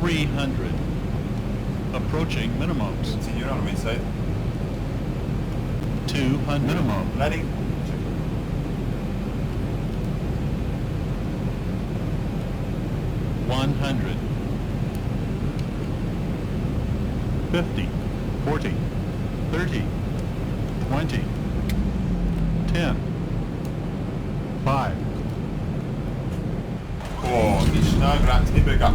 300. Approaching minimums. Continue on inside. 200. Minimum. Ready? 100. 50. 40. 30. 20. 10. 5. Åh, vi snögrar tillbaka.